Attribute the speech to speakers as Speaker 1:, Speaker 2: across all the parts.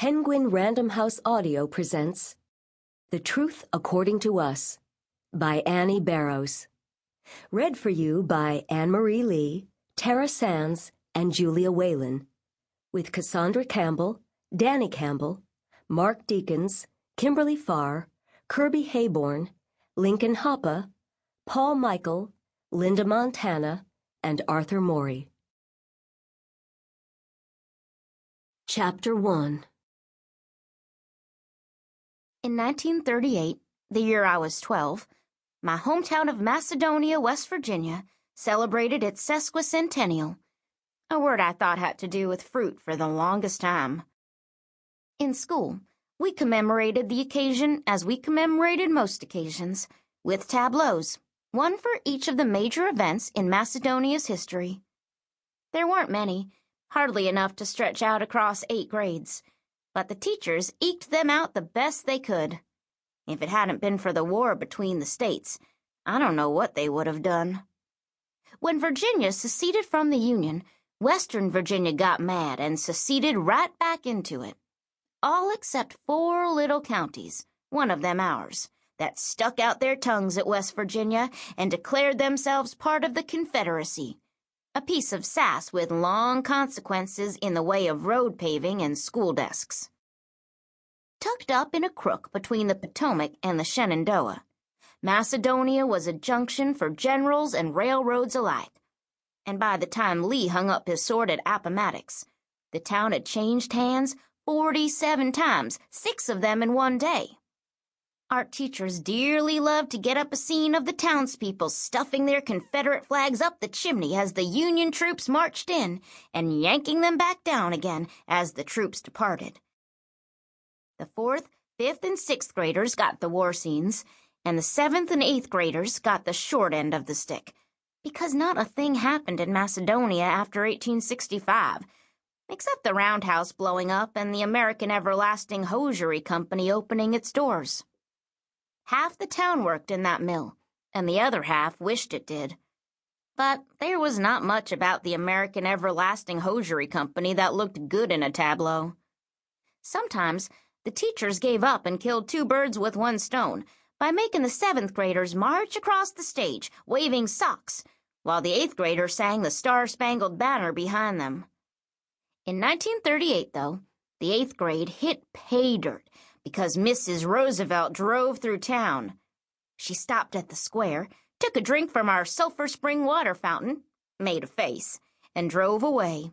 Speaker 1: Penguin Random House Audio presents The Truth According to Us by Annie Barrows. Read for you by Anne-Marie Lee, Tara Sands, and Julia Whelan, with Cassandra Campbell, Danny Campbell, Mark Deakins, Kimberly Farr, Kirby Heyborne, Lincoln Hoppe, Paul Michael, Linda Montana, and Arthur Morey. Chapter 1.
Speaker 2: In 1938, the year I was 12, my hometown of Macedonia, West Virginia, celebrated its sesquicentennial, a word I thought had to do with fruit for the longest time. In school, we commemorated the occasion as we commemorated most occasions, with tableaus, one for each of the major events in Macedonia's history. There weren't many, hardly enough to stretch out across 8 grades. But the teachers eked them out the best they could. If it hadn't been for the war between the states, I don't know what they would have done. When Virginia seceded from the Union, Western Virginia got mad and seceded right back into it. All except 4 little counties, one of them ours, that stuck out their tongues at West Virginia and declared themselves part of the Confederacy. A piece of sass with long consequences in the way of road paving and school desks. Tucked up in a crook between the Potomac and the Shenandoah, Macedonia was a junction for generals and railroads alike. And by the time Lee hung up his sword at Appomattox, the town had changed hands 47 times, 6 of them in one day. Art teachers dearly loved to get up a scene of the townspeople stuffing their Confederate flags up the chimney as the Union troops marched in, and yanking them back down again as the troops departed. The 4th, 5th, and 6th graders got the war scenes, and the 7th and 8th graders got the short end of the stick, because not a thing happened in Macedonia after 1865, except the roundhouse blowing up and the American Everlasting Hosiery Company opening its doors. Half the town worked in that mill, and the other half wished it did. But there was not much about the American Everlasting Hosiery Company that looked good in a tableau. Sometimes the teachers gave up and killed 2 birds with 1 stone by making the 7th graders march across the stage, waving socks, while the 8th graders sang the Star-Spangled Banner behind them. In 1938, though, the 8th grade hit pay dirt, because Mrs. Roosevelt drove through town. She stopped at the square, took a drink from our sulfur spring water fountain, made a face, and drove away.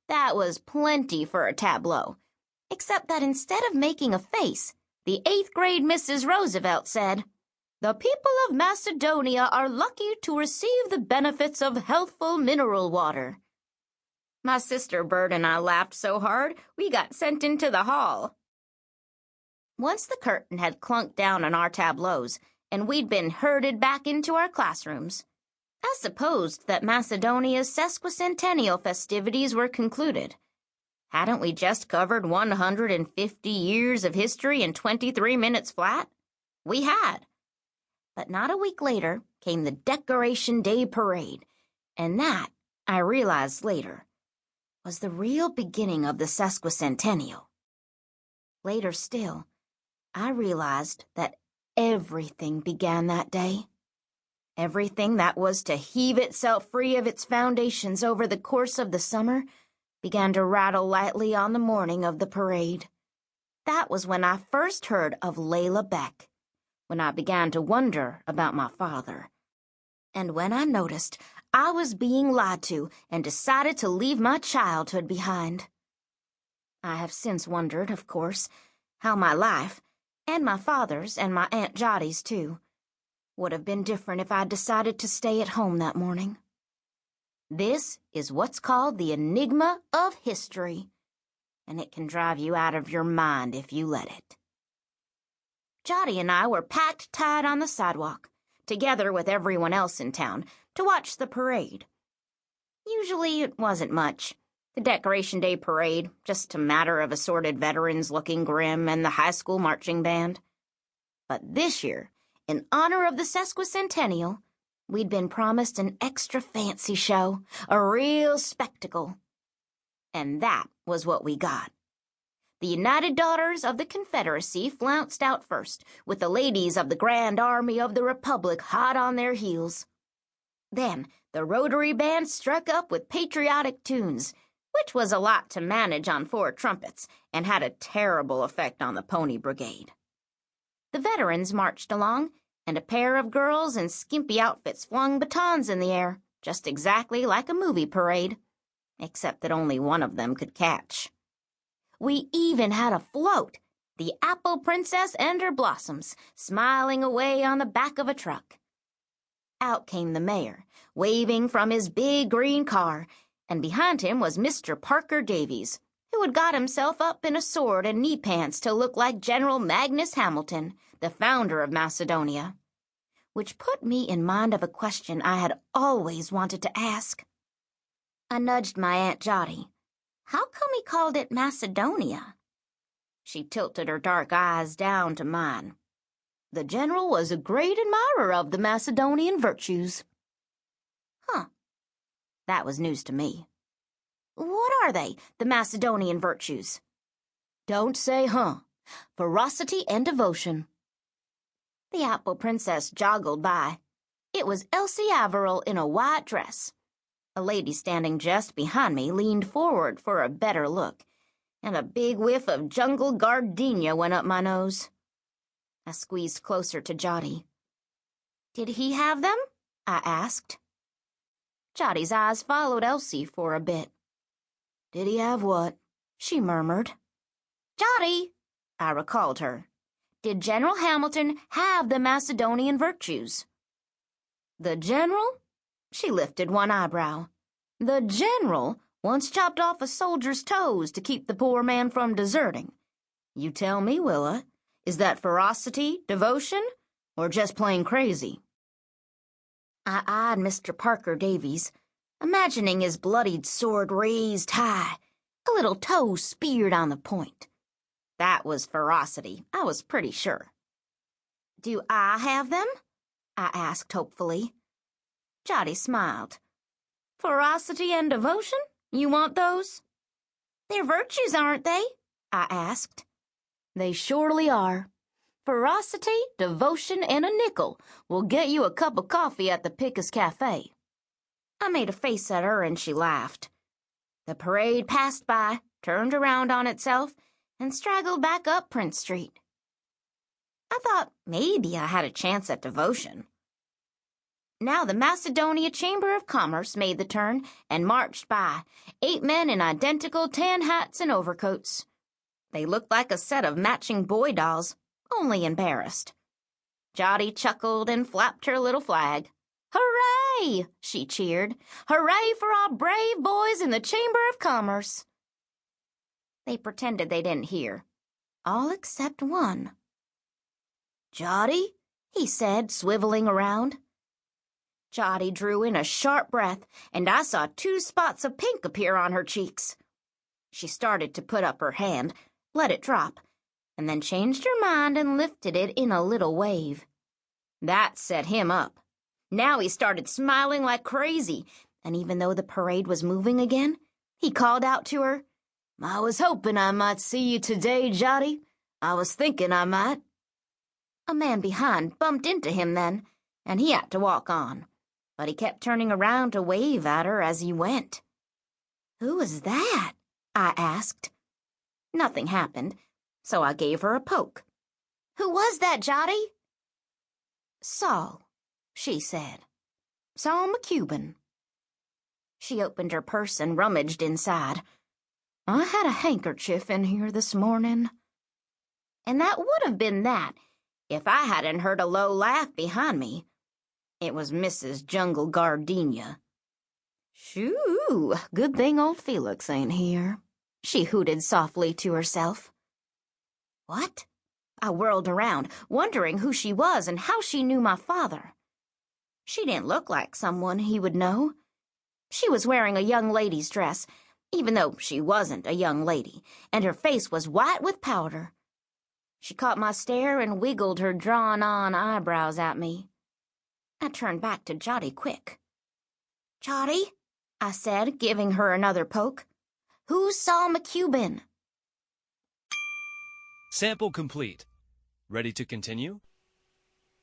Speaker 2: That was plenty for a tableau, except that instead of making a face, the 8th grade Mrs. Roosevelt said, "The people of Macedonia are lucky to receive the benefits of healthful mineral water." My sister Bert and I laughed so hard we got sent into the hall. Once the curtain had clunked down on our tableaus, and we'd been herded back into our classrooms, I supposed that Macedonia's sesquicentennial festivities were concluded. Hadn't we just covered 150 years of history in 23 minutes flat? We had. But not a week later came the Decoration Day Parade, and that, I realized later, was the real beginning of the sesquicentennial. Later still, I realized that everything began that day. Everything that was to heave itself free of its foundations over the course of the summer began to rattle lightly on the morning of the parade. That was when I first heard of Layla Beck, when I began to wonder about my father, and when I noticed I was being lied to and decided to leave my childhood behind. I have since wondered, of course, how my life, and my father's and my Aunt Jottie's, too, would have been different if I'd decided to stay at home that morning. This is what's called the enigma of history, and it can drive you out of your mind if you let it. Jottie and I were packed tight on the sidewalk, together with everyone else in town, to watch the parade. Usually it wasn't much. The Decoration Day Parade, just a matter of assorted veterans looking grim and the high school marching band. But this year, in honor of the sesquicentennial, we'd been promised an extra fancy show, a real spectacle. And that was what we got. The United Daughters of the Confederacy flounced out first, with the ladies of the Grand Army of the Republic hot on their heels. Then the Rotary Band struck up with patriotic tunes, which was a lot to manage on 4 trumpets and had a terrible effect on the Pony Brigade. The veterans marched along, and a pair of girls in skimpy outfits flung batons in the air, just exactly like a movie parade, except that only one of them could catch. We even had a float, the Apple Princess and her blossoms, smiling away on the back of a truck. Out came the mayor, waving from his big green car, and behind him was Mr. Parker Davies, who had got himself up in a sword and knee pants to look like General Magnus Hamilton, the founder of Macedonia, which put me in mind of a question I had always wanted to ask. I nudged my Aunt Jotty. How come he called it Macedonia? She tilted her dark eyes down to mine. The general was a great admirer of the Macedonian virtues. Huh. That was news to me. What are they, the Macedonian virtues? Don't say huh. Ferocity and devotion. The Apple Princess joggled by. It was Elsie Averill in a white dress. A lady standing just behind me leaned forward for a better look, and a big whiff of jungle gardenia went up my nose. I squeezed closer to Jotty. Did he have them? I asked. Jotty's eyes followed Elsie for a bit. Did he have what? She murmured. Jotty, I recalled her. Did General Hamilton have the Macedonian virtues? The general? She lifted one eyebrow. The general once chopped off a soldier's toes to keep the poor man from deserting. You tell me, Willa, is that ferocity, devotion, or just plain crazy? I eyed Mr. Parker Davies, imagining his bloodied sword raised high, a little toe speared on the point. That was ferocity, I was pretty sure. Do I have them? I asked hopefully. Jotty smiled. Ferocity and devotion? You want those? They're virtues, aren't they? I asked. They surely are. Ferocity, devotion, and a nickel will get you a cup of coffee at the Pickus Cafe. I made a face at her and she laughed. The parade passed by, turned around on itself, and straggled back up Prince Street. I thought maybe I had a chance at devotion. Now the Macedonia Chamber of Commerce made the turn and marched by, 8 men in identical tan hats and overcoats. They looked like a set of matching boy dolls, only embarrassed. Jotty chuckled and flapped her little flag. Hooray! She cheered. Hooray for our brave boys in the Chamber of Commerce. They pretended they didn't hear, all except one. Jotty, he said, swiveling around. Jotty drew in a sharp breath, and I saw 2 spots of pink appear on her cheeks. She started to put up her hand, let it drop, and then changed her mind and lifted it in a little wave. That set him up. Now he started smiling like crazy, and even though the parade was moving again, he called out to her, I was hoping I might see you today, Jotty. I was thinking I might. A man behind bumped into him then, and he had to walk on. But he kept turning around to wave at her as he went. Who was that? I asked. Nothing happened, so I gave her a poke. Who was that, Jotty? Saul, she said. Saul McCubbin. She opened her purse and rummaged inside. I had a handkerchief in here this morning. And that would have been that if I hadn't heard a low laugh behind me. It was Mrs. Jungle Gardenia. Shoo, good thing old Felix ain't here, she hooted softly to herself. What? I whirled around, wondering who she was and how she knew my father. She didn't look like someone he would know. She was wearing a young lady's dress, even though she wasn't a young lady, and her face was white with powder. She caught my stare and wiggled her drawn-on eyebrows at me. I turned back to Jotty quick. Jotty, I said, giving her another poke. Who's Saul McCubbin?
Speaker 3: Sample complete. Ready to continue?